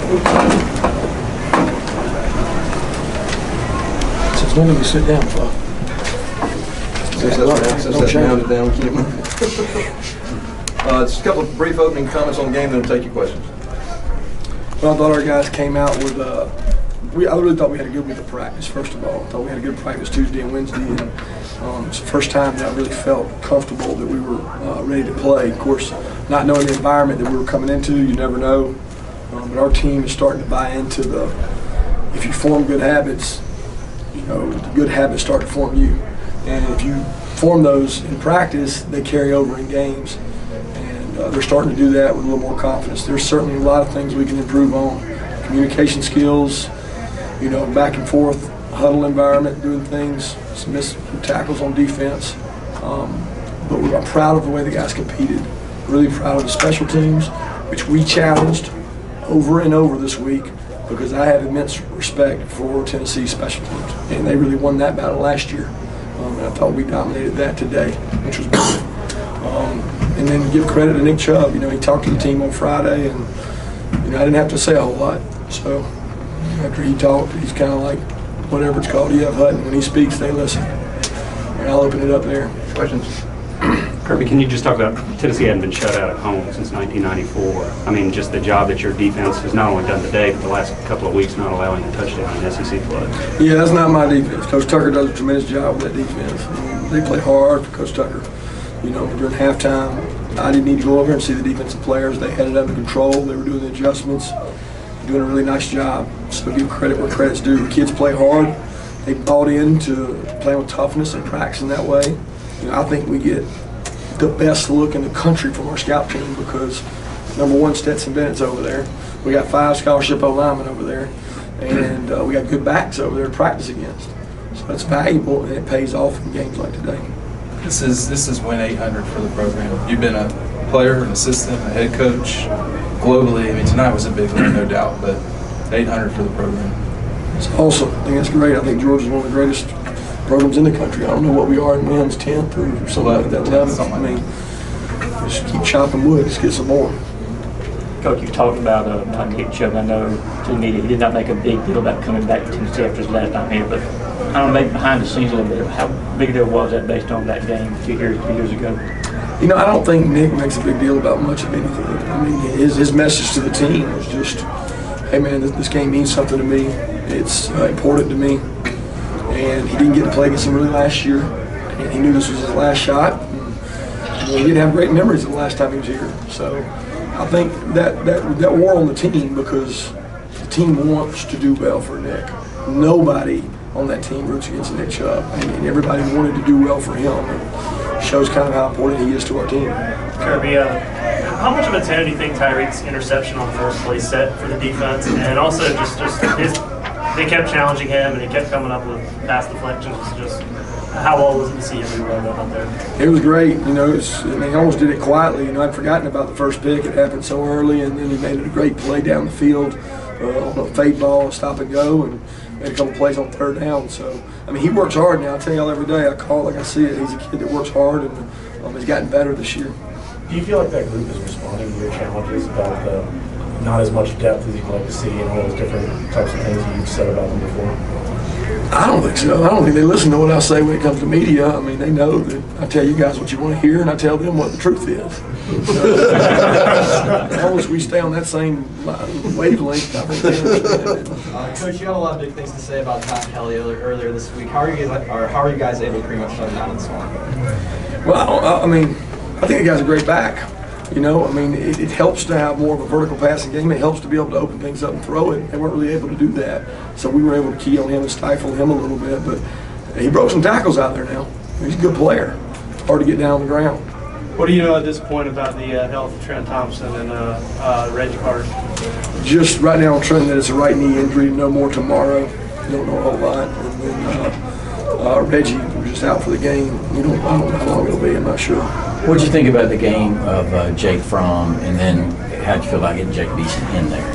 Since when did we sit down, Fluff? Since that's mounted down, we can't move. Just a couple of brief opening comments on the game, then we'll take your questions. Well, I thought our guys came out with I really thought we had a good week of practice, first of all. I thought we had a good practice Tuesday and Wednesday, and it's the first time that I really felt comfortable that we were ready to play. Of course, not knowing the environment that we were coming into, you never know. But our team is starting to buy into if you form good habits, the good habits start to form you. And if you form those in practice, they carry over in games. And they're starting to do that with a little more confidence. There's certainly a lot of things we can improve on. Communication skills, back and forth, huddle environment, doing things, some missed tackles on defense. But I'm proud of the way the guys competed. Really proud of the special teams, which we challenged over and over this week, because I have immense respect for Tennessee's special teams. And they really won that battle last year. And I thought we dominated that today, which was good. And then give credit to Nick Chubb. He talked to the team on Friday, and I didn't have to say a whole lot. So after he talked, he's kind of like whatever it's called. You have Hutton. When he speaks, they listen. And I'll open it up there. Questions? Kirby, can you just talk about Tennessee hadn't been shut out at home since 1994? I mean, just the job that your defense has not only done today, but the last couple of weeks not allowing a touchdown in SEC play. Yeah, that's not my defense. Coach Tucker does a tremendous job with that defense. They play hard for Coach Tucker. During halftime, I didn't need to go over and see the defensive players. They had it under control. They were doing the adjustments, doing a really nice job. So give credit where credit's due. The kids play hard. They bought into playing with toughness and practicing that way. I think we get the best look in the country from our scout team because, number one, Stetson Bennett's over there. We got 5 scholarship O-linemen over there. And we got good backs over there to practice against. So that's valuable, and it pays off in games like today. This is win 800 for the program. You've been a player, an assistant, a head coach globally. I mean, tonight was a big win, no doubt, but 800 for the program. It's awesome. I think that's great. I think Georgia's one of the greatest programs in the country. I don't know what we are in wins, 10th or something like that. 11th. I mean, just keep chopping wood. Just get some more. Coach, you talked about Nick Chubb. I know to the media he did not make a big deal about coming back to Tennessee after his last time here, but I don't know, maybe behind the scenes a little bit, how big a deal was that based on that game 2 years ago? I don't think Nick makes a big deal about much of anything. I mean, his message to the team was just, hey man, this game means something to me. It's important to me. And he didn't get to play against him really last year. And he knew this was his last shot. And he didn't have great memories of the last time he was here. So I think that wore on the team because the team wants to do well for Nick. Nobody on that team roots against Nick Chubb. And everybody wanted to do well for him. It shows kind of how important he is to our team. Kirby, how much of a 10 do you think Tyreek's interception on the first play set for the defense? And also just they kept challenging him and he kept coming up with pass deflections. Just how well was it to see him run out there? It was great. He almost did it quietly. I'd forgotten about the first pick. It happened so early, and then he made it a great play down the field on a fade ball, stop and go, and made a couple plays on 3rd down. So, he works hard now. I tell y'all every day, I call it like I see it. He's a kid that works hard, and he's gotten better this year. Do you feel like that group is responding to your challenges about not as much depth as you'd like to see and all those different types of things that you've said about them before? I don't think so. I don't think they listen to what I say when it comes to media. They know that I tell you guys what you want to hear, and I tell them what the truth is. So, as long as we stay on that same wavelength, I think they understand it. Coach, you had a lot of big things to say about Tom Kelly earlier this week. How are you guys able to pretty much shut him down in this one? Well, I think the guy's a great back. It helps to have more of a vertical passing game. It helps to be able to open things up and throw it. They weren't really able to do that. So we were able to key on him and stifle him a little bit. But he broke some tackles out there now. He's a good player. Hard to get down on the ground. What do you know at this point about the health of Trent Thompson and Reggie Carter? Just right now on Trent that it's a right knee injury. No more tomorrow. Don't know a whole lot. And then Reggie was just out for the game. I don't know how long it'll be. I'm not sure. What did you think about the game of Jake Fromm, and then how did you feel about getting Jake Beeson in there?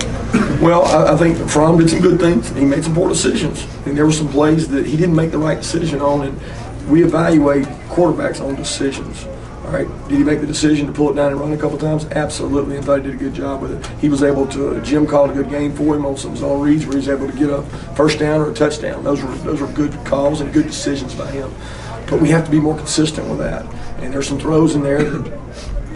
Well, I think Fromm did some good things. He made some poor decisions. There were some plays that he didn't make the right decision on, and we evaluate quarterbacks on decisions. All right, did he make the decision to pull it down and run a couple times? Absolutely, and thought he did a good job with it. He was able to, Jim called a good game for him on some zone reads where he was able to get a first down or a touchdown. Those were good calls and good decisions by him. But we have to be more consistent with that. And there's some throws in there that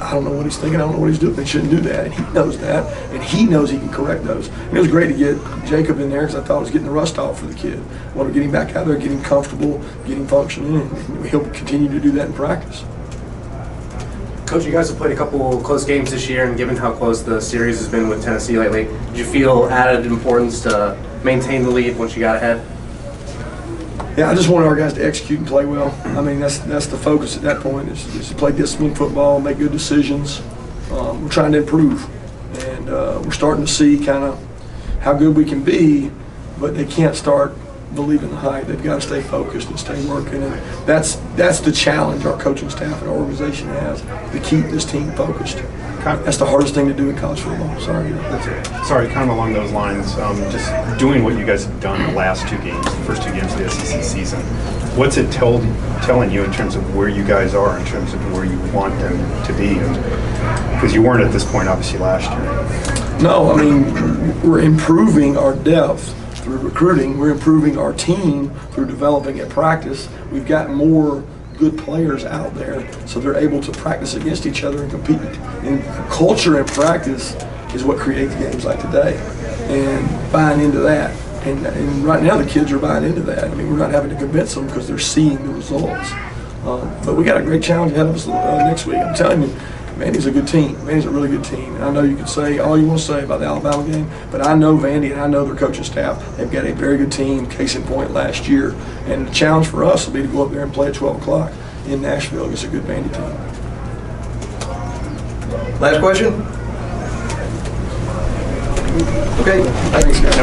I don't know what he's thinking, I don't know what he's doing. They shouldn't do that, and he knows that, and he knows he can correct those. And it was great to get Jacob in there because I thought it was getting the rust off for the kid. I want to get him back out there, get him comfortable, get him functioning, and he'll continue to do that in practice. Coach, you guys have played a couple close games this year, and given how close the series has been with Tennessee lately, did you feel added importance to maintain the lead once you got ahead? Yeah, I just wanted our guys to execute and play well. I mean, that's the focus at that point is to play disciplined football, make good decisions. We're trying to improve, and we're starting to see kind of how good we can be, but they can't start believing the hype. They've got to stay focused and stay working, and that's the challenge our coaching staff and our organization has, to keep this team focused. That's the hardest thing to do in college football. Sorry. Sorry, kind of along those lines, just doing what you guys have done the last two games, the first two games of the SEC season, what's it telling you in terms of where you guys are, in terms of where you want them to be? Because you weren't at this point, obviously, last year. No, I mean, we're improving our depth through recruiting. We're improving our team through developing at practice. We've got more good players out there, so they're able to practice against each other and compete. And culture and practice is what creates games like today, and buying into that. And right now the kids are buying into that. I mean, we're not having to convince them because they're seeing the results. But we got a great challenge ahead of us next week. I'm telling you, Vandy's a good team. Vandy's a really good team. And I know you can say all you want to say about the Alabama game, but I know Vandy and I know their coaching staff. They've got a very good team, case in point last year. And the challenge for us will be to go up there and play at 12 o'clock in Nashville against a good Vandy team. Last question? Okay. Thanks, guys.